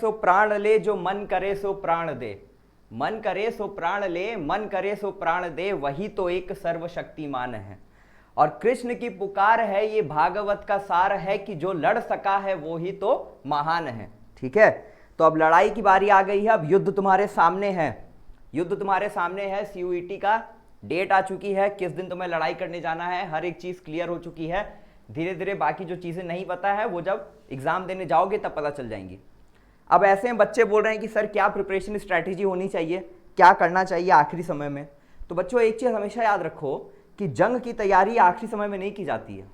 सो प्राण ले, जो मन करे सो प्राण दे। मन करे सो प्राण ले, मन करे सो प्राण दे, वही तो एक सर्वशक्तिमान है। और कृष्ण की पुकार है, ये भागवत का सार है कि जो लड़ सका है वो ही तो महान है। ठीक है, तो अब लड़ाई की बारी आ गई है। अब युद्ध तुम्हारे सामने है, युद्ध तुम्हारे सामने है। सीयूईटी का डेट आ चुकी है, किस दिन तुम्हें लड़ाई करने जाना है, हर एक चीज क्लियर हो चुकी है। धीरे धीरे बाकी जो चीजें नहीं पता है वो जब एग्जाम देने जाओगे तब पता चल जाएंगी। अब ऐसे में बच्चे बोल रहे हैं कि सर क्या प्रिपरेशन स्ट्रैटेजी होनी चाहिए, क्या करना चाहिए आखिरी समय में। तो बच्चों एक चीज हमेशा याद रखो कि जंग की तैयारी आखिरी समय में नहीं की जाती है।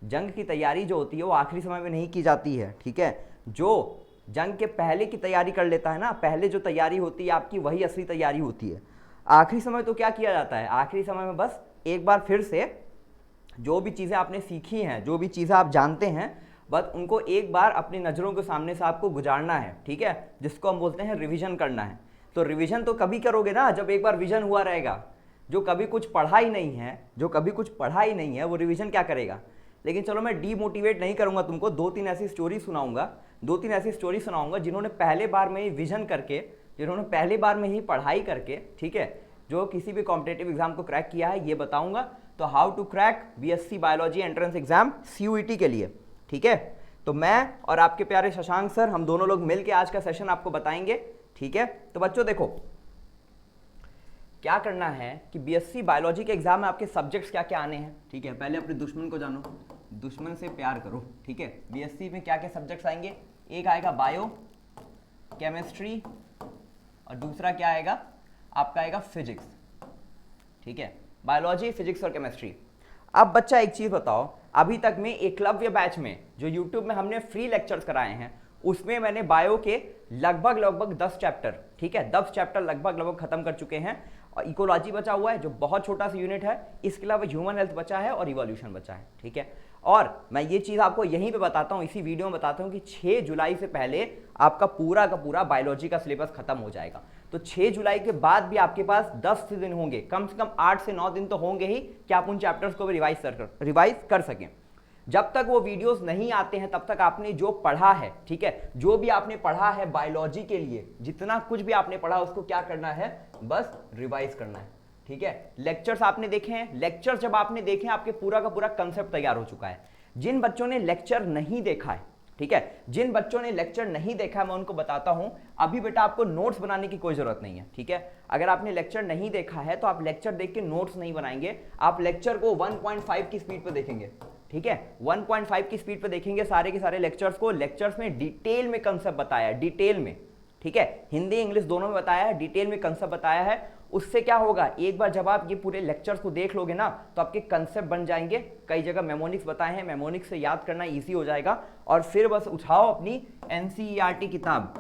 जंग की तैयारी जो होती है वो आखिरी समय में नहीं की जाती है। ठीक है, जो जंग के पहले की तैयारी कर लेता है ना, पहले जो तैयारी होती है आपकी वही असली तैयारी होती है। आखिरी समय तो क्या किया जाता है, आखिरी समय में बस एक बार फिर से जो भी चीज़ें आपने सीखी हैं, जो भी चीज़ें आप जानते हैं, बस उनको एक बार अपनी नज़रों के सामने से आपको गुजारना है। ठीक है, जिसको हम बोलते हैं रिवीजन करना है। तो रिवीजन तो कभी करोगे ना जब एक बार विजन हुआ रहेगा। जो कभी कुछ पढ़ा ही नहीं है, जो कभी कुछ पढ़ा ही नहीं है, वो रिवीजन क्या करेगा। लेकिन चलो मैं डीमोटिवेट नहीं करूंगा तुमको, दो तीन ऐसी स्टोरी सुनाऊंगा जिन्होंने पहले बार में ही विजन करके, जिन्होंने पहली बार में ही पढ़ाई करके, ठीक है, जो किसी भी कॉम्पिटेटिव एग्जाम को क्रैक किया है, ये बताऊंगा। तो how to crack BSc biology entrance exam CUET के लिए। ठीक है, तो मैं और आपके प्यारे शशांक सर, हम दोनों लोग मिलकर आज का सेशन आपको बताएंगे। ठीक है, तो बच्चों देखो क्या करना है कि बीएससी बायोलॉजी के एग्जाम में आपके सब्जेक्ट्स क्या क्या आने हैं। ठीक है, पहले अपने दुश्मन को जानो, दुश्मन से प्यार करो। ठीक है, बीएससी में क्या क्या सब्जेक्ट्स आएंगे, एक आएगा बायो केमिस्ट्री और दूसरा क्या आएगा आपका, आएगा फिजिक्स। ठीक है, बायोलॉजी, फिजिक्स और केमिस्ट्री। अब बच्चा एक चीज बताओ, अभी तक में एकलव्य बैच में जो यूट्यूब में हमने फ्री लेक्चर्स कराए हैं उसमें मैंने बायो के लगभग 10 चैप्टर, ठीक है, 10 चैप्टर लगभग खत्म कर चुके हैं। और इकोलॉजी बचा हुआ है जो बहुत छोटा सा यूनिट है, इसके अलावा ह्यूमन हेल्थ बचा है और इवोल्यूशन बचा है। ठीक है, और मैं ये चीज़ आपको यहीं पे बताता हूँ, इसी वीडियो में बताता हूँ कि 6 जुलाई से पहले आपका पूरा का पूरा बायोलॉजी का सिलेबस खत्म हो जाएगा। तो 6 जुलाई के बाद भी आपके पास 10 दिन होंगे, कम से कम 8 से 9 दिन तो होंगे ही कि आप उन चैप्टर्स को भी रिवाइज कर सकें। जब तक वो वीडियोस नहीं आते हैं तब तक आपने जो पढ़ा है, ठीक है, जो भी आपने पढ़ा है बायोलॉजी के लिए, जितना कुछ भी आपने पढ़ा उसको क्या करना है, बस रिवाइज करना है। ठीक है, लेक्चर्स आपने देखे हैं, लेक्चर्स जब आपने देखे हैं आपके पूरा का पूरा कंसेप्ट तैयार हो चुका है। जिन बच्चों ने लेक्चर नहीं देखा है, ठीक है, जिन बच्चों ने लेक्चर नहीं देखा है मैं उनको बताता हूं, अभी बेटा आपको नोट्स बनाने की कोई जरूरत नहीं है। ठीक है, अगर आपने लेक्चर नहीं देखा है तो आप लेक्चर देख के नोट्स नहीं बनाएंगे, आप लेक्चर को 1.5 की स्पीड पे देखेंगे। ठीक है, 1.5 की स्पीड पे देखेंगे सारे के सारे लेक्चर्स को। लेक्चर्स में डिटेल में कंसेप्ट बताया है, डिटेल में, ठीक है, हिंदी इंग्लिश दोनों में बताया है, डिटेल में कंसेप्ट बताया है। उससे क्या होगा, एक बार जब आप ये पूरे लेक्चर्स को देख लोगे ना तो आपके कंसेप्ट बन जाएंगे। कई जगह मेमोनिक्स बताए हैं, मेमोनिक्स से याद करना इजी हो जाएगा। और फिर बस उठाओ अपनी एनसीईआरटी किताब,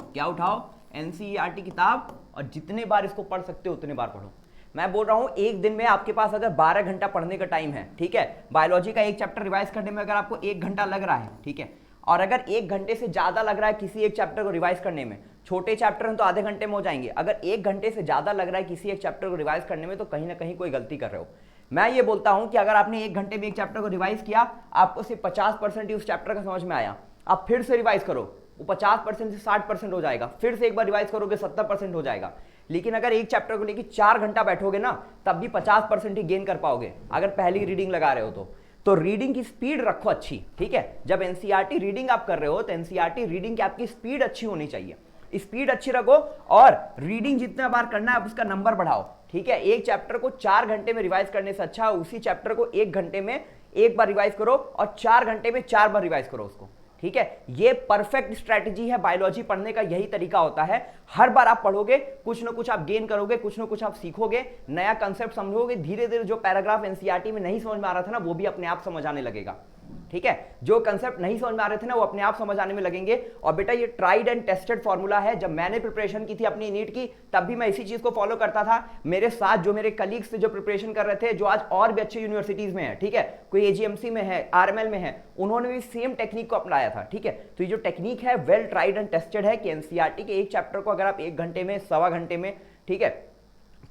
क्या उठाओ, एनसीईआरटी किताब, और जितने बार इसको पढ़ सकते हो उतने बार पढ़ो। मैं बोल रहा हूं एक दिन में आपके पास अगर 12 घंटा पढ़ने का टाइम है, ठीक है, बायोलॉजी का एक चैप्टर रिवाइज करने में अगर आपको 1 घंटा लग रहा है, ठीक है, और अगर 1 घंटे से ज्यादा लग रहा है किसी एक चैप्टर को रिवाइज करने में, छोटे चैप्टर हैं तो आधे घंटे में हो जाएंगे, अगर 1 घंटे से ज्यादा लग रहा है किसी एक चैप्टर को रिवाइज करने में तो कहीं ना कहीं कोई गलती कर रहे हो। मैं ये बोलता हूं कि अगर आपने 1 घंटे में एक चैप्टर को रिवाइज किया, आपको सिर्फ 50% ही उस चैप्टर का समझ में आया, आप फिर से रिवाइज करो, वो 50% से 60% हो जाएगा, फिर से एक बार रिवाइज करोगे 70% हो जाएगा। लेकिन अगर एक चैप्टर को लेकर 4 घंटा बैठोगे ना तब भी 50% ही गेन कर पाओगे, अगर पहली रीडिंग लगा रहे हो तो रीडिंग की स्पीड रखो अच्छी। ठीक है, जब एनसीईआरटी रीडिंग आप कर रहे हो तो एनसीईआरटी रीडिंग की आपकी स्पीड अच्छी होनी चाहिए, स्पीड अच्छी रखो और रीडिंग जितना बार करना है आप उसका नंबर बढ़ाओ। ठीक है, एक चैप्टर को 4 घंटे में रिवाइज करने से अच्छा उसी चैप्टर को 1 घंटे में 1 बार रिवाइज करो और 4 घंटे में 4 बार रिवाइज करो उसको। ठीक है, ये परफेक्ट स्ट्रैटेजी है, बायोलॉजी पढ़ने का यही तरीका होता है। हर बार आप पढ़ोगे कुछ ना कुछ आप गेन करोगे, कुछ ना कुछ आप सीखोगे, नया कंसेप्ट समझोगे, धीरे धीरे जो पैराग्राफ एनसीईआरटी में नहीं समझ में आ रहा था ना वो भी अपने आप समझ आने लगेगा। ठीक है, जो कंसेप्ट नहीं समझ में आ रहे थे ना वो अपने आप समझ आने में लगेंगे। और बेटा ये ट्राइड एंड टेस्टेड फॉर्मूला है, जब मैंने प्रिपरेशन की थी अपनी नीट की तब भी मैं इसी चीज को फॉलो करता था। मेरे साथ जो मेरे कलीग्स थे जो प्रिपरेशन कर रहे थे, जो आज और भी अच्छी यूनिवर्सिटीज में है, ठीक है, कोई एजीएमसी में है, आरएमएल में है, उन्होंने भी सेम टेक्निक को अपनाया था। ठीक है, तो ये जो टेक्निक है वेल ट्राइड एंड टेस्टेड है कि एनसीईआरटी के एक चैप्टर को अगर आप 1 घंटे में, सवा घंटे में, ठीक है,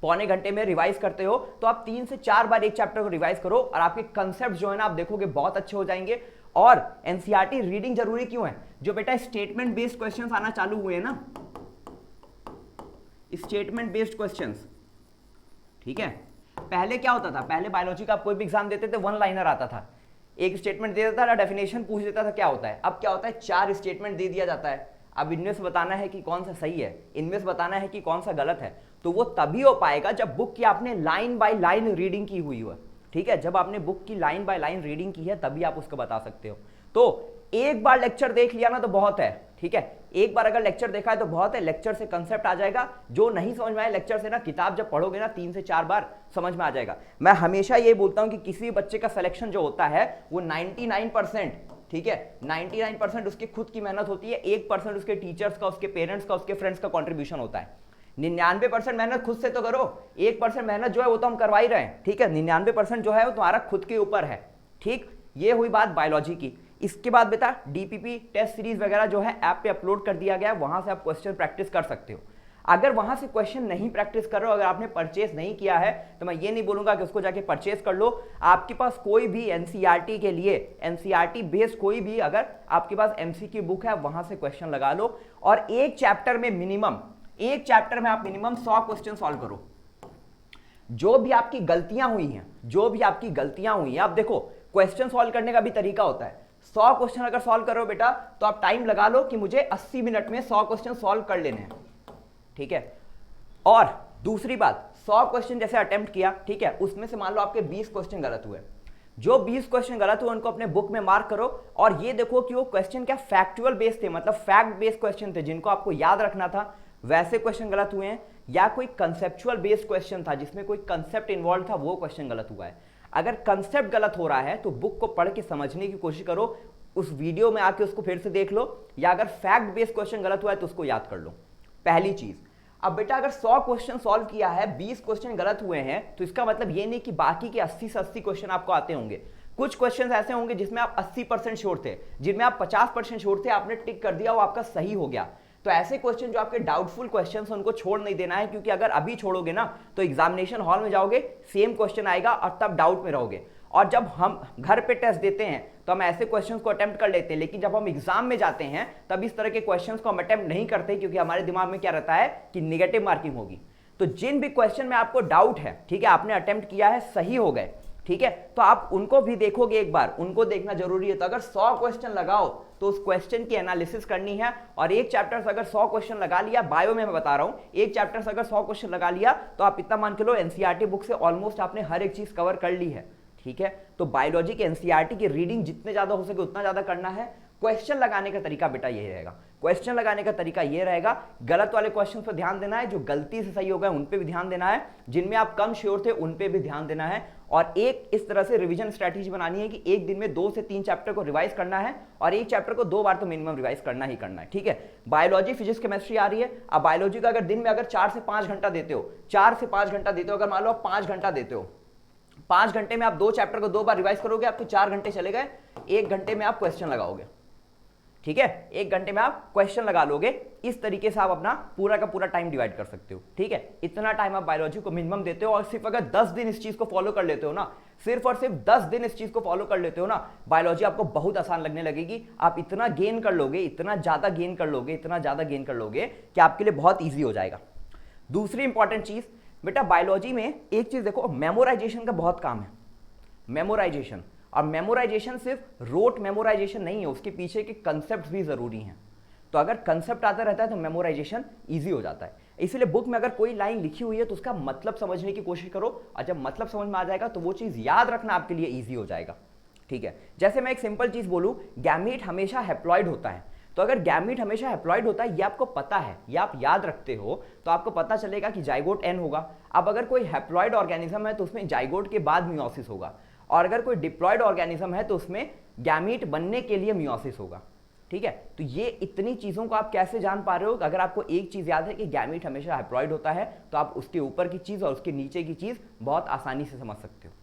पौने घंटे में रिवाइज करते हो तो आप 3 से 4 बार एक चैप्टर को रिवाइज करो और आपके कंसेप्ट जो है ना आप देखोगे बहुत अच्छे हो जाएंगे। और एनसीईआरटी रीडिंग जरूरी क्यों है? जो बेटा स्टेटमेंट बेस्ड क्वेश्चंस आना चालू हुए हैं ना, स्टेटमेंट बेस्ड क्वेश्चंस, ठीक है। पहले क्या होता था, पहले बायोलॉजी का आप कोई भी एग्जाम देते थे, वन लाइनर आता था, एक स्टेटमेंट दे देता था, डेफिनेशन पूछ देता था क्या होता है। अब क्या होता है, 4 स्टेटमेंट दे दिया जाता है। अब इनमें से बताना है कि कौन सा सही है, इनमें से बताना है कि कौन सा गलत है। तो वो तभी हो पाएगा जब बुक की आपने लाइन बाय लाइन रीडिंग की हुई हो, ठीक है। जब आपने बुक की लाइन बाय लाइन रीडिंग की है तभी आप उसको बता सकते हो। तो एक बार लेक्चर देख लिया ना तो बहुत है, ठीक है। एक बार अगर लेक्चर देखा है तो बहुत है, लेक्चर से कंसेप्ट आ जाएगा। जो नहीं समझ में आए लेक्चर से ना, किताब जब पढ़ोगे ना 3 से 4 बार समझ में आ जाएगा। मैं हमेशा ये बोलता हूं कि किसी बच्चे का सिलेक्शन जो होता है वो 99%, ठीक है, 99% उसकी खुद की मेहनत होती है, 1% उसके टीचर्स का, उसके पेरेंट्स का, उसके फ्रेंड्स का कॉन्ट्रीब्यूशन होता है। 99% मेहनत खुद से तो करो, 1% मेहनत जो है वो तो हम करवा ही रहे हैं, ठीक है। 99% जो है वो तुम्हारा खुद के ऊपर है, ठीक। ये हुई बात बायोलॉजी की। इसके बाद बेटा डीपीपी टेस्ट सीरीज वगैरह जो है ऐप पे अपलोड कर दिया गया है, वहां से आप क्वेश्चन प्रैक्टिस कर सकते हो। अगर वहां से क्वेश्चन नहीं प्रैक्टिस कर रहे हो, अगर आपने परचेस नहीं किया है, तो मैं ये नहीं बोलूंगा कि उसको जाके परचेस कर लो। आपके पास कोई भी एनसीईआरटी के लिए, एनसीईआरटी बेस्ड कोई भी अगर आपके पास एमसीक्यू बुक है, वहां से क्वेश्चन लगा लो और एक चैप्टर में आप मिनिमम 100 क्वेश्चन सॉल्व करो। जो भी आपकी गलतियां हुई हैं, आप देखो क्वेश्चन सॉल्व करने का भी तरीका होता है। 100 क्वेश्चन अगर सॉल्व करो बेटा तो आप टाइम लगा लो कि मुझे 80 मिनट में 100 क्वेश्चन सॉल्व कर लेने हैं, ठीक है। और दूसरी बात, 100 क्वेश्चन जैसे अटेम्प्ट किया, ठीक है, उसमें से मान लो आपके 20 क्वेश्चन गलत हुए। जो 20 क्वेश्चन गलत हुए उनको अपने बुक में मार्क करो और ये देखो कि वो क्वेश्चन क्या फैक्चुअल बेस्ड थे, मतलब फैक्ट बेस्ड क्वेश्चन थे जिनको आपको याद रखना था, वैसे क्वेश्चन गलत हुए हैं, या कोई कंसेप्चुअल बेस्ड क्वेश्चन था जिसमें कोई कंसेप्ट इन्वॉल्व था, वो क्वेश्चन गलत हुआ है। अगर कंसेप्ट गलत हो रहा है तो बुक को पढ़ के समझने की कोशिश करो, उस वीडियो में आके उसको फिर से देख लो, या अगर फैक्ट बेस्ड क्वेश्चन गलत हुआ है तो उसको याद कर लो, पहली चीज। अब बेटा अगर 100 क्वेश्चन सॉल्व किया है, 20 क्वेश्चन गलत हुए हैं, तो इसका मतलब ये नहीं कि बाकी के 80 से 80 क्वेश्चन आपको आते होंगे। कुछ क्वेश्चन ऐसे होंगे जिसमें आप 80% श्योर थे, जिनमें आप 50% श्योर थे, आपने टिक कर दिया, वो आपका सही हो गया। तो ऐसे क्वेश्चन जो आपके डाउटफुल क्वेश्चंस उनको छोड़ नहीं देना है, क्योंकि अगर अभी छोड़ोगे ना तो एग्जामिनेशन हॉल में जाओगे, सेम क्वेश्चन आएगा और तब डाउट में रहोगे। और जब हम घर पे टेस्ट देते हैं तो हम ऐसे क्वेश्चंस को अटेम्प्ट कर लेते हैं, लेकिन जब हम एग्जाम में जाते हैं तब इस तरह के क्वेश्चंस को हम अटेम्प्ट नहीं करते, क्योंकि हमारे दिमाग में क्या रहता है कि नेगेटिव मार्किंग होगी। तो जिन भी क्वेश्चन में आपको डाउट है, ठीक है, आपने अटेम्प्ट किया है, सही हो गए, ठीक है, तो आप उनको भी देखोगे एक बार, उनको देखना जरूरी है। तो अगर 100 क्वेश्चन लगाओ तो उस क्वेश्चन की एनालिसिस करनी है। और एक चैप्टर से अगर 100 क्वेश्चन लगा लिया, बायो में मैं बता रहा हूं, एक चैप्टर से अगर 100 क्वेश्चन लगा लिया तो आप इतना मान के लो एनसीईआरटी बुक से ऑलमोस्ट आपने हर एक चीज कवर कर ली है, ठीक है। तो बायोलॉजी के एनसीईआरटी की रीडिंग जितने ज्यादा हो सके उतना ज्यादा करना है। क्वेश्चन लगाने का तरीका बेटा ये रहेगा, क्वेश्चन लगाने का तरीका ये रहेगा, गलत वाले क्वेश्चन पर ध्यान देना है, जो गलती से सही हो गए उन पे भी ध्यान देना है, जिनमें आप कम श्योर थे उन पे भी ध्यान देना है। और एक इस तरह से रिवीजन स्ट्रैटेजी बनानी है कि एक दिन में 2 से 3 चैप्टर को रिवाइज करना है, और एक चैप्टर को 2 बार तो मिनिमम रिवाइज करना ही करना है, ठीक है। बायोलॉजी, फिजिक्स, केमिस्ट्री आ रही है। अब बायोलॉजी का अगर दिन में अगर 4 से 5 घंटा देते हो, 4 से 5 घंटा देते हो, अगर मान लो 5 घंटा देते हो, 5 घंटे में आप 2 चैप्टर को 2 बार रिवाइज करोगे, आपके 4 घंटे चले गए। 1 घंटे में आप क्वेश्चन लगाओगे, ठीक है, 1 घंटे में आप क्वेश्चन लगा लोगे। इस तरीके से आप अपना पूरा का पूरा टाइम डिवाइड कर सकते हो, ठीक है। इतना टाइम आप बायोलॉजी को मिनिमम देते हो, और सिर्फ अगर 10 दिन इस चीज को फॉलो कर लेते हो ना, सिर्फ और सिर्फ 10 दिन इस चीज को फॉलो कर लेते हो ना, बायोलॉजी आपको बहुत आसान लगने लगेगी। आप इतना गेन कर लोगे, इतना ज्यादा गेन कर लोगे, इतना ज्यादा गेन कर लोगे कि आपके लिए बहुत ईजी हो जाएगा। दूसरी इंपॉर्टेंट चीज बेटा, बायोलॉजी में एक चीज देखो, मेमोराइजेशन का बहुत काम है, मेमोराइजेशन। और मेमोराइजेशन सिर्फ रोट मेमोराइजेशन नहीं है, उसके पीछे के कंसेप्ट भी जरूरी हैं। तो अगर कंसेप्ट आता रहता है तो मेमोराइजेशन इजी हो जाता है। इसलिए बुक में अगर कोई लाइन लिखी हुई है तो उसका मतलब समझने की कोशिश करो, और जब मतलब समझ में आ जाएगा तो वो चीज याद रखना आपके लिए इजी हो जाएगा, ठीक है। जैसे मैं एक सिंपल चीज बोलूं, गैमीट हमेशा हैप्लॉइड होता है। तो अगर गैमीट हमेशा हैप्लॉइड होता है, ये आपको पता है, ये आप याद रखते हो, तो आपको पता चलेगा कि जाइगोट एन होगा। अब अगर कोई हैप्लॉइड ऑर्गेनिज्म है तो उसमें जाइगोट के बाद मियोसिस होगा, और अगर कोई डिप्लॉइड ऑर्गेनिज्म है तो उसमें गैमीट बनने के लिए मियोसिस होगा, ठीक है। तो ये इतनी चीजों को आप कैसे जान पा रहे हो? अगर आपको एक चीज याद है कि गैमीट हमेशा हैप्लॉइड होता है, तो आप उसके ऊपर की चीज और उसके नीचे की चीज बहुत आसानी से समझ सकते हो।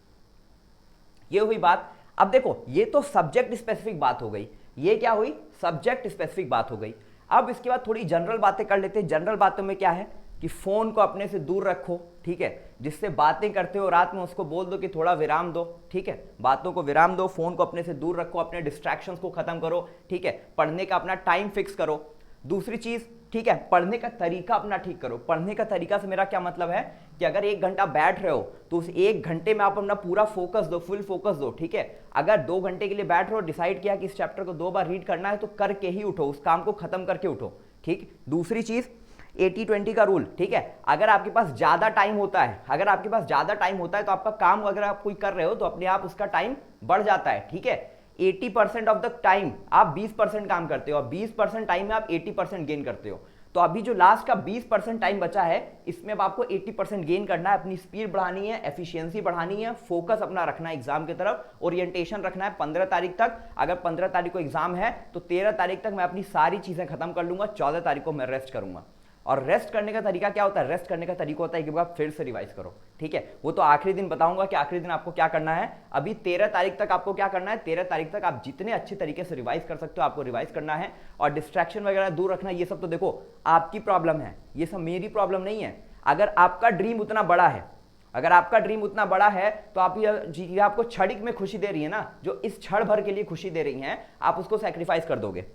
ये हुई बात। अब देखो, ये तो सब्जेक्ट स्पेसिफिक बात हो गई, ये क्या हुई? सब्जेक्ट स्पेसिफिक बात हो गई। अब इसके बाद थोड़ी जनरल बातें कर लेते हैं। जनरल बातों में क्या है कि फ़ोन को अपने से दूर रखो, ठीक है। जिससे बातें करते हो रात में उसको बोल दो कि थोड़ा विराम दो, ठीक है। बातों को विराम दो, फ़ोन को अपने से दूर रखो, अपने डिस्ट्रैक्शंस को ख़त्म करो, ठीक है। पढ़ने का अपना टाइम फिक्स करो। दूसरी चीज़, ठीक है, पढ़ने का तरीका अपना ठीक करो। पढ़ने का तरीका से मेरा क्या मतलब है कि अगर 1 घंटा बैठ रहे हो तो उस 1 घंटे में आप अपना पूरा फोकस दो, फुल फोकस दो, ठीक है। अगर 2 घंटे के लिए बैठ रहे हो, डिसाइड किया कि इस चैप्टर को 2 बार रीड करना है, तो करके ही उठो, उस काम को खत्म करके उठो, ठीक। दूसरी चीज़ 80-20 का रूल, ठीक है। अगर आपके पास ज़्यादा टाइम होता है, अगर आपके पास ज़्यादा टाइम होता है तो आपका काम अगर आप कोई कर रहे हो तो अपने आप उसका टाइम बढ़ जाता है, ठीक है। 80% ऑफ द टाइम आप 20% काम करते हो और 20% टाइम में आप 80% गेन करते हो। तो अभी जो लास्ट का 20% टाइम बचा है, इसमें अब आपको 80% गेन करना है, अपनी स्पीड बढ़ानी है, एफिशिएंसी बढ़ानी है, फोकस अपना रखना है एग्जाम की तरफ, ओरिएंटेशन रखना है 15 तारीख तक। अगर 15 तारीख को एग्जाम है तो 13 तारीख तक मैं अपनी सारी चीजें खत्म कर लूंगा, 14 तारीख को मैं रेस्ट करूंगा। और रेस्ट करने का तरीका क्या होता है? रेस्ट करने का तरीका होता है कि आप फिर से रिवाइज करो, ठीक है। वो तो आखिरी दिन बताऊंगा कि आखिरी दिन आपको क्या करना है। अभी 13 तारीख तक आपको क्या करना है, 13 तारीख तक आप जितने अच्छे तरीके से रिवाइज कर सकते हो आपको रिवाइज करना है। और डिस्ट्रैक्शन वगैरह दूर रखना, ये सब तो देखो आपकी प्रॉब्लम है, ये सब मेरी प्रॉब्लम नहीं है। अगर आपका ड्रीम उतना बड़ा है, अगर आपका ड्रीम उतना बड़ा है तो आप ये आपको क्षणिक में खुशी दे रही है ना, जो इस क्षण भर के लिए खुशी दे रही हैं, आप उसको सैक्रिफाइस कर दोगे,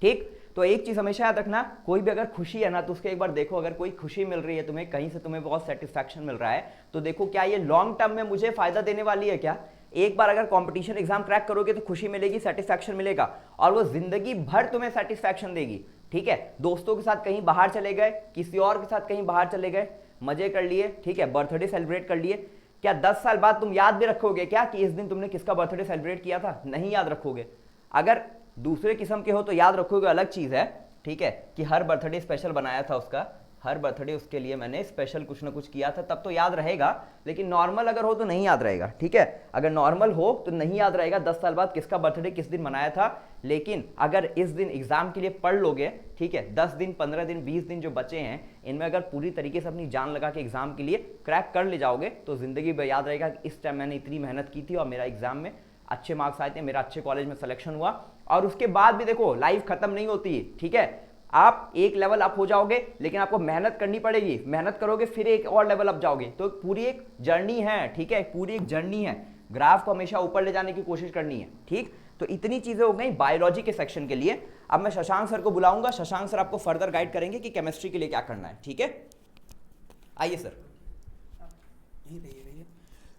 ठीक। तो एक चीज हमेशा याद रखना, कोई भी अगर खुशी है ना तो उसके एक बार देखो, अगर कोई खुशी मिल रही है तुम्हें, कहीं से तुम्हें बहुत सेटिस्फैक्शन मिल रहा है, तो देखो क्या ये लॉन्ग टर्म में मुझे फायदा देने वाली है क्या। एक बार अगर कंपटीशन एग्जाम क्रैक करोगे तो खुशी मिलेगी, सेटिस्फैक्शन मिलेगा, और वो जिंदगी भर तुम्हें सेटिस्फैक्शन देगी, ठीक है। दोस्तों के साथ कहीं बाहर चले गए, किसी और के साथ कहीं बाहर चले गए, मजे कर लिए, ठीक है, बर्थडे सेलिब्रेट कर लिए, क्या 10 साल बाद तुम याद भी रखोगे क्या कि इस दिन तुमने किसका बर्थडे सेलिब्रेट किया था? नहीं याद रखोगे। अगर दूसरे किस्म के हो तो याद रखोगे, अलग चीज है, ठीक है, कि हर बर्थडे स्पेशल बनाया था उसका, हर बर्थडे उसके लिए मैंने स्पेशल कुछ ना कुछ किया था, तब तो याद रहेगा। लेकिन नॉर्मल अगर हो तो नहीं याद रहेगा, ठीक है। अगर नॉर्मल हो तो नहीं याद रहेगा 10 साल बाद किसका बर्थडे किस दिन मनाया था। लेकिन अगर इस दिन एग्जाम के लिए पढ़ लोगे, ठीक है, 10 दिन 15 दिन 20 दिन जो बचे हैं, इनमें अगर पूरी तरीके से अपनी जान लगा के एग्जाम के लिए क्रैक कर ले जाओगे तो जिंदगी में याद रहेगा कि इस टाइम मैंने इतनी मेहनत की थी और मेरा एग्जाम में अच्छे मार्क्स आए थे, मेरा अच्छे कॉलेज में सिलेक्शन हुआ। और उसके बाद भी देखो लाइफ खत्म नहीं होती, ठीक है। आप एक लेवल अप हो जाओगे, लेकिन आपको मेहनत करनी पड़ेगी, मेहनत करोगे फिर एक और लेवल अप जाओगे। तो पूरी एक जर्नी है, ठीक है, पूरी एक जर्नी है, ग्राफ को हमेशा ऊपर ले जाने की कोशिश करनी है, ठीक। तो इतनी चीजें हो गई बायोलॉजी के सेक्शन के लिए। अब मैं शशांक सर को बुलाऊंगा, शशांक सर आपको फर्दर गाइड करेंगे कि केमिस्ट्री के लिए क्या करना है, ठीक है। आइए सर।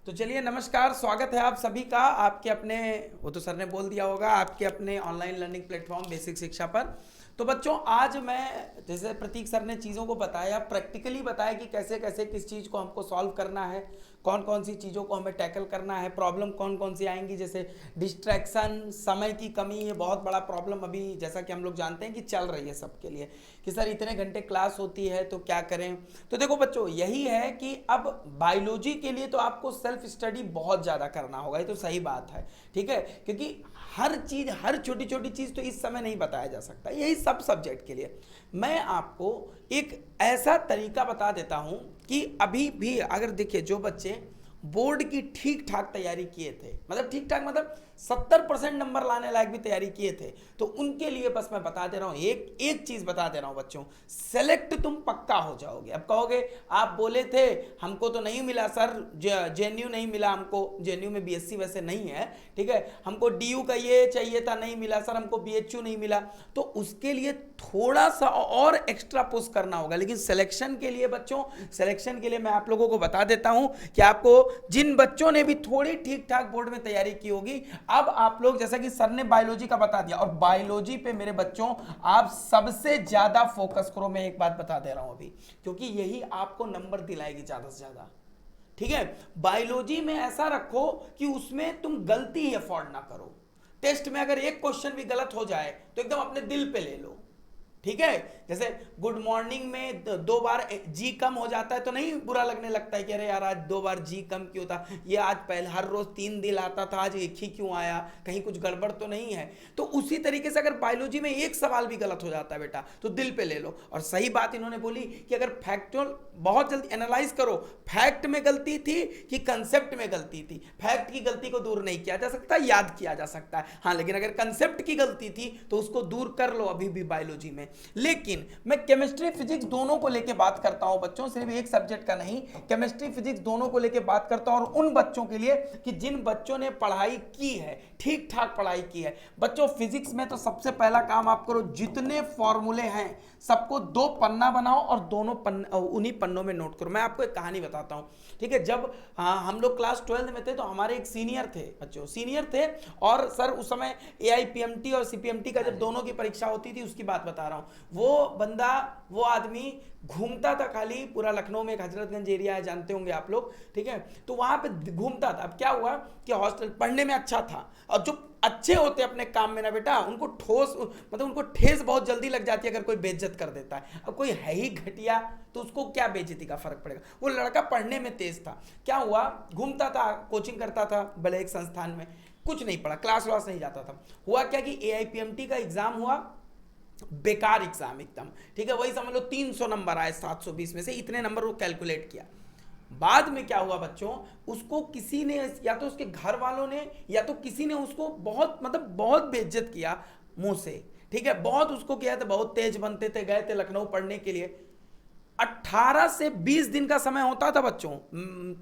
तो चलिए, नमस्कार, स्वागत है आप सभी का आपके अपने, वो तो सर ने बोल दिया होगा, आपके अपने ऑनलाइन लर्निंग प्लेटफॉर्म बेसिक शिक्षा पर। तो बच्चों, आज मैं, जैसे प्रतीक सर ने चीज़ों को बताया, प्रैक्टिकली बताया कि कैसे कैसे किस चीज़ को हमको सॉल्व करना है, कौन कौन सी चीज़ों को हमें टैकल करना है, प्रॉब्लम कौन कौन सी आएंगी, जैसे डिस्ट्रैक्शन, समय की कमी, ये बहुत बड़ा प्रॉब्लम अभी जैसा कि हम लोग जानते हैं कि चल रही है सबके लिए, कि सर इतने घंटे क्लास होती है तो क्या करें। तो देखो बच्चों, यही है कि अब बायोलॉजी के लिए तो आपको सेल्फ स्टडी बहुत ज़्यादा करना होगा, ये तो सही बात है, ठीक है, क्योंकि हर चीज़, हर छोटी छोटी चीज़ तो इस समय नहीं बताया जा सकता। यही सब सब्जेक्ट के लिए मैं आपको एक ऐसा तरीका बता देता हूं कि अभी भी अगर देखिए, जो बच्चे बोर्ड की ठीक ठाक तैयारी किए थे, मतलब ठीक ठाक मतलब 70% नंबर लाने लायक भी तैयारी किए थे, तो उनके लिए बस मैं बता दे रहा हूं, एक चीज बता दे रहा हूं बच्चों, सेलेक्ट तुम पक्का हो जाओगे। अब कहोगे आप बोले थे हमको तो नहीं मिला सर, जेएनयू नहीं मिला हमको, जेएनयू में बीएससी वैसे नहीं है, ठीक है, हमको डीयू का ये चाहिए था, नहीं मिला सर, हमको बीएचयू नहीं मिला, तो उसके लिए थोड़ा सा और एक्स्ट्रा पुश करना होगा। लेकिन सिलेक्शन के लिए बच्चों, सिलेक्शन के लिए मैं आप लोगों को बता देता हूं कि आपको, जिन बच्चों ने भी थोड़ी ठीक ठाक बोर्ड में तैयारी की होगी, अब आप लोग, जैसा कि सर ने बायोलॉजी का बता दिया, और बायोलॉजी पे मेरे बच्चों आप सबसे ज्यादा फोकस करो। मैं एक बात बता दे रहा हूं अभी, क्योंकि यही आपको नंबर दिलाएगी ज्यादा से ज्यादा, ठीक है। बायोलॉजी में ऐसा रखो कि उसमें तुम गलती ही अफोर्ड ना करो। टेस्ट में अगर एक क्वेश्चन भी गलत हो जाए तो एकदम अपने दिल पे ले लो, ठीक है। जैसे गुड मॉर्निंग में 2 बार जी कम हो जाता है तो नहीं बुरा लगने लगता है कि अरे यार आज 2 बार जी कम क्यों था, ये आज पहले हर रोज 3 दिल आता था, आज एक ही क्यों आया, कहीं कुछ गड़बड़ तो नहीं है। तो उसी तरीके से अगर बायोलॉजी में एक सवाल भी गलत हो जाता है बेटा, तो दिल पे ले लो। और सही बात इन्होंने बोली कि अगर फैक्चुअल बहुत जल्दी एनालाइज करो, फैक्ट में गलती थी कि कंसेप्ट में गलती थी। फैक्ट की गलती को दूर नहीं किया जा सकता, याद किया जा सकता है, हाँ, लेकिन अगर कंसेप्ट की गलती थी तो उसको दूर कर लो अभी भी बायोलॉजी में। लेकिन लेकिन मैं केमिस्ट्री फिजिक्स दोनों को लेके बात करता हूं बच्चों, सिर्फ एक सब्जेक्ट का नहीं, केमिस्ट्री फिजिक्स दोनों को लेके बात करता हूं, और उन बच्चों के लिए कि जिन बच्चों ने पढ़ाई की है, ठीक ठाक पढ़ाई की है। बच्चों फिजिक्स में तो सबसे पहला काम आप करो, जितने फॉर्मूले हैं सबको 2 पन्ना बनाओ और दोनों उन्हीं पन्नों में नोट करो। मैं आपको एक कहानी बताता हूं, ठीक है। जब हम लोग क्लास 12 में थे तो हमारे एक सीनियर थे बच्चों, सीनियर थे, और सर उस समय AIPMT और CPMT का जब दोनों की परीक्षा होती थी उसकी बात बता रहा हूं। वो बंदा, वो आदमी घूमता था खाली, पूरा लखनऊ में एक हजरतगंज एरिया है, जानते होंगे आप लोग, ठीक है। तो वहां पे घूमता था। अब क्या हुआ कि हॉस्टल पढ़ने में अच्छा था, और जो अच्छे होते अपने काम में ना बेटा, उनको ठोस, मतलब उनको ठेस बहुत जल्दी लग जाती है अगर कोई बेइज्जत कर देता है। अब कोई है ही घटिया तो उसको क्या बेइज्जती का फर्क पड़ेगा। वो लड़का पढ़ने में तेज था। क्या हुआ, घूमता था, कोचिंग करता था बड़े एक संस्थान में, कुछ नहीं पढ़ा, क्लास व्लास नहीं जाता था। हुआ क्या कि AIPMT का एग्जाम हुआ, बेकार एग्जाम एकदम, ठीक है। वही समझ लो 300 नंबर आए 720 में से, इतने नंबर वो कैलकुलेट किया। बाद में क्या हुआ बच्चों, उसको किसी ने, या तो उसके घर वालों ने या तो किसी ने उसको बहुत, मतलब बहुत बेइज्जत किया मुंह से, ठीक है। बहुत उसको किया था, बहुत तेज बनते थे, गए थे लखनऊ पढ़ने के लिए। 18 से 20 दिन का समय होता था बच्चों,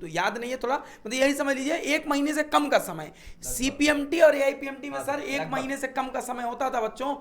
तो याद नहीं है थोड़ा, मतलब यही समझ लीजिए 1 महीने से कम का समय। CPMT और AIPMT में सर 1 महीने से कम का समय होता था बच्चों।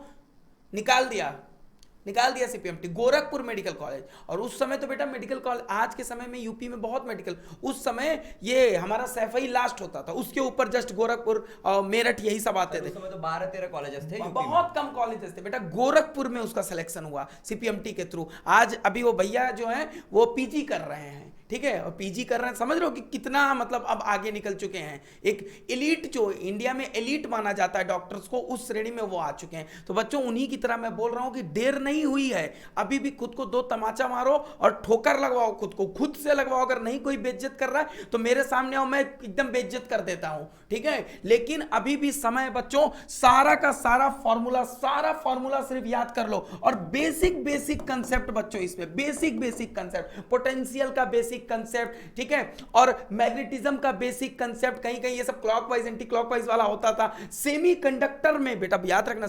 निकाल दिया CPMT, गोरखपुर मेडिकल कॉलेज। और उस समय तो बेटा मेडिकल कॉलेज, आज के समय में यूपी में बहुत मेडिकल, उस समय ये हमारा सैफई लास्ट होता था, उसके ऊपर जस्ट गोरखपुर और मेरठ यही सब आते थे। उस समय तो 12-13 कॉलेजेस थे, बहुत कम कॉलेजेस थे बेटा। गोरखपुर में उसका सिलेक्शन हुआ CPMT के थ्रू। आज अभी वो भैया जो हैं वो PG कर रहे हैं, ठीक है, और PG कर रहे हैं, समझ रहे हो कि कितना मतलब अब आगे निकल चुके हैं। एक एलीट, जो इंडिया में एलीट माना जाता है डॉक्टर्स को, उस श्रेणी में वो आ चुके हैं। तो बच्चों उन्हीं की तरह मैं बोल रहा हूं कि देर नहीं हुई है, अभी भी खुद को 2 तमाचा मारो और ठोकर लगवाओ, खुद को खुद से लगवाओ। अगर नहीं कोई बेइज्जत कर रहा है तो मेरे सामने आओ, मैं एकदम बेइज्जत कर देता हूं, ठीक है। लेकिन अभी भी समय बच्चों, सारा का सारा फॉर्मूला सिर्फ याद कर लो, और बेसिक कंसेप्ट बच्चों, इसमें बेसिक कंसेप्ट, पोटेंशियल का बेसिक कंसेप्ट, ठीक है, और मैग्नेटिज्म का बेसिक कंसेप्ट। कहीं ये सब क्लॉकवाइज एंटी क्लॉकवाइज वाला होता था। सेमीकंडक्टर में बेटा याद रखना,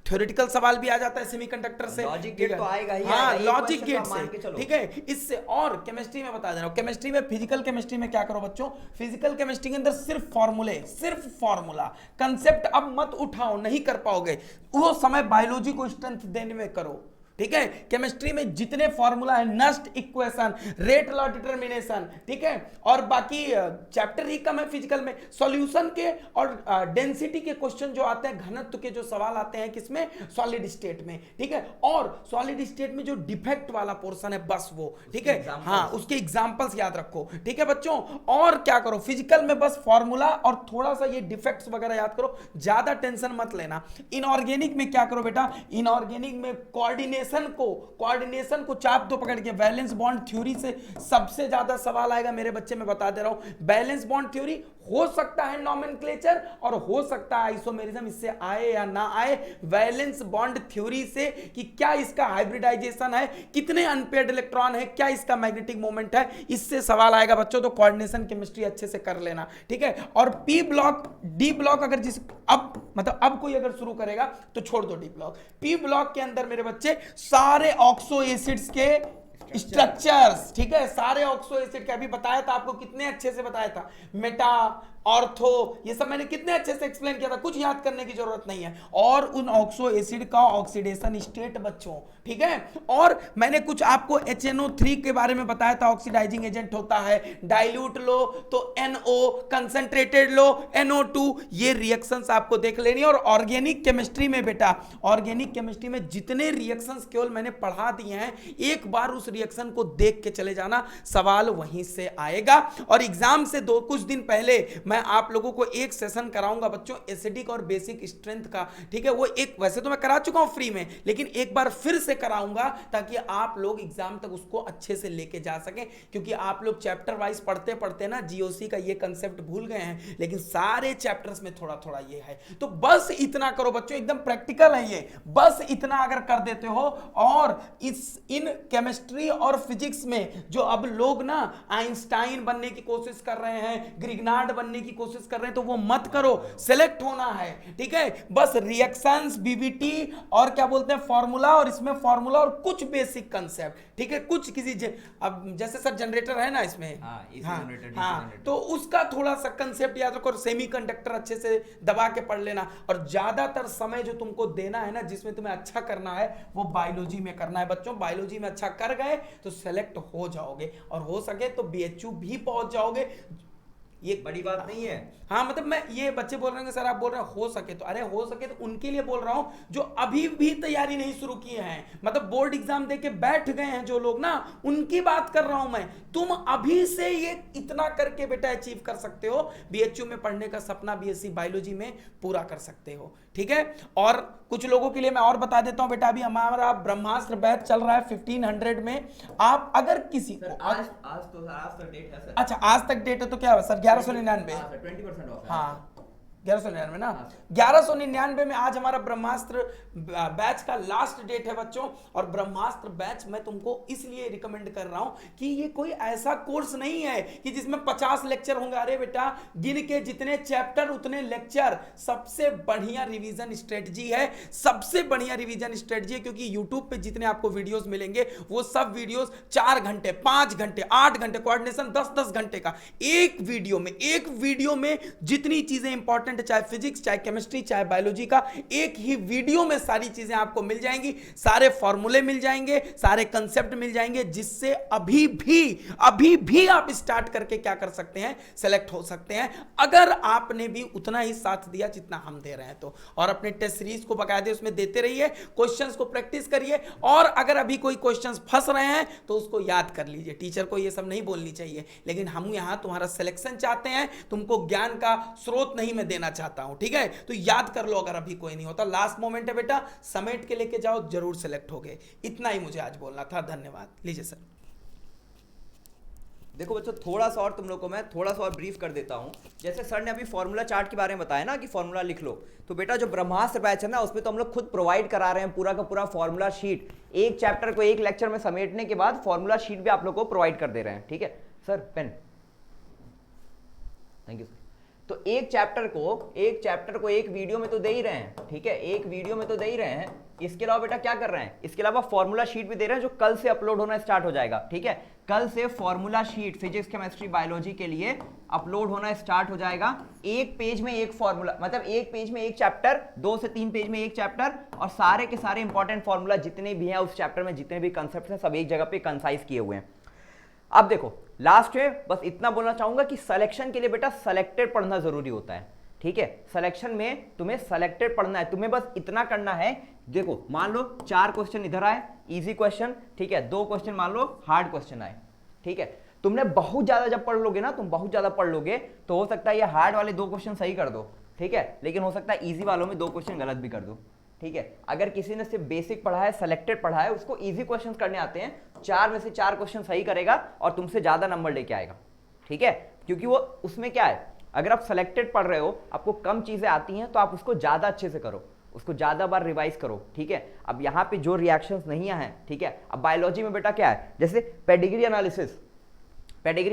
थ्योरेटिकल सवाल भी आ जाता है सेमीकंडक्टर से, लॉजिक गेट तो आएगा ही, हाँ, लॉजिक गेट से, से, ठीक है। इससे, और केमिस्ट्री में बता दे रहा हूं, केमिस्ट्री में, फिजिकल केमिस्ट्री में क्या करो बच्चों, फिजिकल केमिस्ट्री के अंदर सिर्फ फॉर्मूला, कंसेप्ट अब मत उठाओ, नहीं कर पाओगे। वो समय बायोलॉजी को स्ट्रेंथ देने में करो, ठीक है। केमिस्ट्री में जितने फॉर्मूला है, Nernst equation, rate law determination, ठीक है, और बाकी चैप्टर ही कम है फिजिकल में। सॉल्यूशन के और डेंसिटी के क्वेश्चन जो आते हैं, घनत्व के जो सवाल आते हैं किसमें, सॉलिड स्टेट में, ठीक है। और सॉलिड स्टेट में जो डिफेक्ट वाला पोर्शन है बस वो, ठीक है, हाँ, उसके एग्जांपल्स याद रखो, ठीक है बच्चों। और क्या करो, फिजिकल में बस फॉर्मूला और थोड़ा सा ये डिफेक्ट्स वगैरह याद करो, ज्यादा टेंशन मत लेना। इनऑर्गेनिक में क्या करो बेटा, इनऑर्गेनिक में कोऑर्डिनेशन को चाप दो पकड़ के। वैलेंस बॉन्ड थ्योरी से सबसे ज्यादा सवाल आएगा मेरे बच्चे, मैं बता दे रहा हूं। बैलेंस बॉन्ड थ्योरी हो सकता है नॉमेनक्लेचर और हो सकता है आइसोमेरिज्म, इससे आए या ना आए। वैलेंस बॉन्ड थ्योरी से कि क्या इसका हाइब्रिडाइजेशन है, कितने अनपेयर्ड इलेक्ट्रॉन है, क्या इसका मैग्नेटिक मोमेंट है, इससे सवाल आएगा बच्चों। तो कोऑर्डिनेशन केमिस्ट्री अच्छे से कर लेना, ठीक है। और P ब्लॉक, D ब्लॉक अगर जिस अब कोई अगर शुरू करेगा तो छोड़ दो D ब्लॉक। P ब्लॉक के अंदर मेरे बच्चे सारे ऑक्सो एसिड्स के स्ट्रक्चर्स, ठीक है, सारे ऑक्सो एसिड के, अभी बताया था आपको, कितने अच्छे से बताया था। मेटा, ऑर्थो, ये सब मैंने कितने अच्छे से एक्सप्लेन किया था, कुछ याद करने की जरूरत नहीं है। और उन ऑक्सो एसिड का ऑक्सीडेशन स्टेट बच्चों, ठीक है। और मैंने कुछ आपको HNO3 के बारे में बताया था, ऑक्सीडाइजिंग एजेंट होता है। डाइल्यूट लो तो NO, कंसंट्रेटेड लो NO2। ये रिएक्शंस आपको देख लेनी है। और ऑर्गेनिक केमिस्ट्री में बेटा, ऑर्गेनिक केमिस्ट्री में जितने रिएक्शंस केवल मैंने पढ़ा दिए हैं, एक बार उस रिएक्शन को देख के चले जाना, सवाल वहीं से आएगा। और एग्जाम से कुछ दिन पहले मैं आप लोगों को एक सेशन कराऊंगा बच्चों, एसिडिक और बेसिक स्ट्रेंथ का, ठीक है। वो एक, वैसे तो मैं करा चुका हूं फ्री में, लेकिन एक बार फिर से कराऊंगा ताकि आप लोग एग्जाम तक उसको अच्छे से लेके जा सकें। क्योंकि आप लोग चैप्टर वाइज पढ़ते पढ़ते ना GOC का ये कंसेप्ट भूल गए हैं, लेकिन सारे चैप्टर्स में थोड़ा थोड़ा ये है। तो बस इतना करो बच्चों, एकदम प्रैक्टिकल है ये, बस इतना अगर कर देते हो। और इन केमिस्ट्री और फिजिक्स में जो अब लोग ना आइंस्टाइन बनने की कोशिश कर रहे हैं, ग्रिग्नार्ड बनने की कोशिश कर रहे हैं तो वो मत करो, सेलेक्ट होना है, ठीक है। बस रिएक्शंस, बीबीटी और क्या बोलते हैं फॉर्मूला, और इसमें फॉर्मूला और कुछ बेसिक कंसेप्ट, ठीक है। कुछ अब जैसे सर जनरेटर है ना इसमें, हाँ, तो उसका थोड़ा सा कंसेप्ट याद रखो, सेमीकंडक्टर अच्छे से दबा के पढ़ लेना, और ज्यादातर समय जो तुमको देना है ना, जिसमें तुम्हें अच्छा करना है वो बायोलॉजी में करना है बच्चों। बायोलॉजी में अच्छा कर गए तो सेलेक्ट हो जाओगे, और हो सके तो बीएचयू भी पहुंच जाओगे। ये बड़ी बात नहीं है। हाँ, मतलब मैं, ये बच्चे बोल रहे हैं सर आप बोल रहे हैं हो सके तो, अरे हो सके तो उनके लिए बोल रहा हूं जो अभी भी तैयारी नहीं शुरू किए हैं, मतलब बोर्ड एग्जाम देके बैठ गए हैं जो लोग ना, उनकी बात कर रहा हूं मैं। तुम अभी से ये इतना करके बेटा अचीव कर सकते हो, बीएचयू में पढ़ने का सपना बीएससी बायोलॉजी में पूरा कर सकते हो, ठीक है। और कुछ लोगों के लिए मैं और बता देता हूं बेटा, अभी हमारा ब्रह्मास्त्र बैच चल रहा है 1500 में। आप अगर किसी आज तो डेट है सर। अच्छा, आज तक डेट है तो क्या है सर? 1199, 20% ऑफ है। हाँ 1199 ना, 1199 में आज हमारा ब्रह्मास्त्र बैच का लास्ट डेट है बच्चों। और ब्रह्मास्त्र बैच मैं तुमको इसलिए रिकमेंड कर रहा हूं कि ये कोई ऐसा कोर्स नहीं है कि जिसमें 50 लेक्चर होंगे। अरे बेटा, गिन के जितने चैप्टर उतने लेक्चर। सबसे बढ़िया रिवीजन स्ट्रेटजी है, सबसे बढ़िया रिवीजन स्ट्रेटजी है, क्योंकि यूट्यूब पे जितने आपको वीडियोस मिलेंगे वो सब वीडियोस 4 घंटे, 5 घंटे, 8 घंटे, कोऑर्डिनेशन 10-10 घंटे का एक वीडियो में जितनी चीजें इंपॉर्टेंट, चाहे फिजिक्स, चाहे केमिस्ट्री, चाहे बायोलॉजी का, एक ही वीडियो में सारी चीजें आपको मिल जाएंगी, सारे फॉर्मूले मिल जाएंगे, सारे कंसेप्ट मिल जाएंगे, जिससे अभी भी आप स्टार्ट करके क्या कर सकते हैं, सेलेक्ट हो सकते हैं, अगर आपने भी उतना ही साथ दिया जितना हम दे रहे हैं तो। और अपने टेस्ट सीरीज को बकायदे उसमें देते रहिए, क्वेश्चंस को प्रैक्टिस करिए, और अगर अभी कोई क्वेश्चंस फंस रहे हैं तो उसको याद कर लीजिए। टीचर को ये सब नहीं बोलनी चाहिए, लेकिन हम यहां तुम्हारा सिलेक्शन चाहते हैं, तुमको ज्ञान का स्रोत नहीं मैं देना चाहता हूं, ठीक है। तो याद कर लो अगर अभी कोई नहीं होता, लास्ट मोमेंट है बेटा, समेट के लेके जाओ, जरूर सिलेक्ट होगे। इतना ही मुझे आज बोलना था, धन्यवाद। लीजिए सर। देखो बच्चों, थोड़ा सा और तुम लोग को मैं थोड़ा सा और ब्रीफ कर देता हूं। जैसे सर ने अभी फॉर्मूला चार्ट के बारे में बताया ना कि फॉर्मूला लिख लो, तो बेटा जो ब्रह्मास्त्र बैच है ना, उसमें तो हम लोग खुद प्रोवाइड करा रहे हैं पूरा का पूरा फॉर्मूला शीट। एक चैप्टर को एक लेक्चर में समेटने के बाद फॉर्मूला शीट भी आप लोग को प्रोवाइड कर दे रहे हैं, ठीक है sir. Pen, thank you sir. तो एक चैप्टर को एक वीडियो में तो दे ही रहे हैं, ठीक है, एक वीडियो में तो दे ही रहे हैं। इसके अलावा बेटा क्या कर रहे हैं, इसके अलावा फॉर्मूला शीट भी दे रहे हैं, जो कल से अपलोड होना स्टार्ट हो जाएगा, ठीक है। कल से formula sheet physics, chemistry, biology के लिए अपलोड होना स्टार्ट हो जाएगा। एक पेज में एक फॉर्मूला, मतलब एक पेज में एक चैप्टर, 2 से 3 पेज में एक चैप्टर, और सारे के सारे इंपॉर्टेंट फॉर्मूला जितने भी हैं उस चैप्टर में, जितने भी कंसेप्ट हैं, सब एक जगह पे कंसाइज किए हुए हैं। अब देखो लास्ट में बस इतना बोलना चाहूंगा कि सिलेक्शन के लिए बेटा सेलेक्टेड पढ़ना जरूरी होता है, ठीक है। सिलेक्शन में तुम्हें सेलेक्टेड पढ़ना है, तुम्हें बस इतना करना है। देखो मान लो 4 क्वेश्चन इधर आए, इजी क्वेश्चन, ठीक है, 2 क्वेश्चन मान लो हार्ड क्वेश्चन आए, ठीक है। तुमने बहुत ज्यादा जब पढ़ लोगे ना, तुम बहुत ज्यादा पढ़ लोगे तो हो सकता है ये हार्ड वाले 2 क्वेश्चन सही कर दो, ठीक है, लेकिन हो सकता है इजी वालों में 2 क्वेश्चन गलत भी कर दो, ठीक है। अगर किसी ने सिर्फ बेसिक पढ़ा है, सेलेक्टेड पढ़ा है, उसको इजी क्वेश्चंस करने आते हैं, 4 में से 4 क्वेश्चन सही करेगा और तुमसे ज्यादा नंबर लेके आएगा, ठीक है। क्योंकि वो उसमें क्या है, अगर आप सेलेक्टेड पढ़ रहे हो, आपको कम चीजें आती हैं, तो आप उसको ज्यादा अच्छे से करो, उसको ज्यादा बार रिवाइज करो, ठीक है। अब यहाँ पे जो रिएक्शंस नहीं हैं, ठीक है। अब बायोलॉजी में बेटा क्या है, जैसे पेडिग्री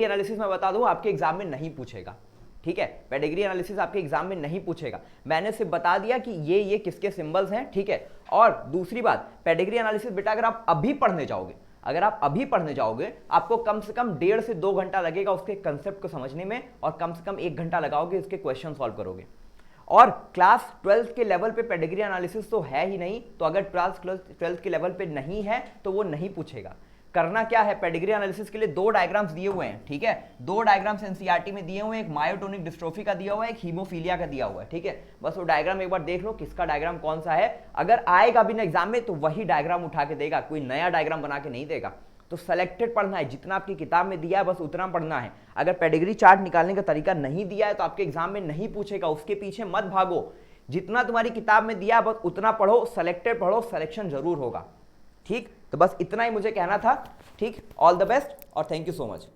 एनालिसिस मैं बता दूं आपके एग्जाम में नहीं पूछेगा, ठीक है। पेडिग्री एनालिसिस आपके एग्जाम में नहीं पूछेगा, मैंने सिर्फ बता दिया कि ये किसके सिंबल्स हैं, ठीक है। और दूसरी बात, पेडिग्री एनालिसिस बेटा अगर आप अभी पढ़ने जाओगे, आपको कम से कम 1.5 से 2 घंटा लगेगा उसके कंसेप्ट को समझने में, और कम से कम 1 घंटा लगाओगे उसके क्वेश्चन सॉल्व करोगे। और क्लास 12 के लेवल पे पेडिग्री एनालिसिस तो है ही नहीं, तो अगर क्लास 12 के लेवल पे नहीं है तो वो नहीं पूछेगा। करना क्या है, पेडिग्री एनालिसिस के लिए 2 डायग्राम्स दिए हुए हैं, ठीक है। 2 डायग्राम्स एनसीईआरटी में दिए हुए हैं, एक मायोटोनिक डिस्ट्रोफी का दिया हुआ है, एक हीमोफीलिया का दिया हुआ है, ठीक है। बस वो डायग्राम एक बार देख लो किसका डायग्राम कौन सा है। अगर आएगा भी ना एग्जाम में तो वही डायग्राम उठा के देगा, कोई नया डायग्राम बना के नहीं देगा। तो सेलेक्टेड पढ़ना है, जितना आपकी किताब में दिया है बस उतना पढ़ना है। अगर पेडिग्री चार्ट निकालने का तरीका नहीं दिया है तो आपके एग्जाम में नहीं पूछेगा, उसके पीछे मत भागो। जितना तुम्हारी किताब में दिया है बस उतना पढ़ो, सेलेक्टेड पढ़ो, सिलेक्शन जरूर होगा, ठीक। तो बस इतना ही मुझे कहना था, ठीक। ऑल द बेस्ट और थैंक यू सो मच।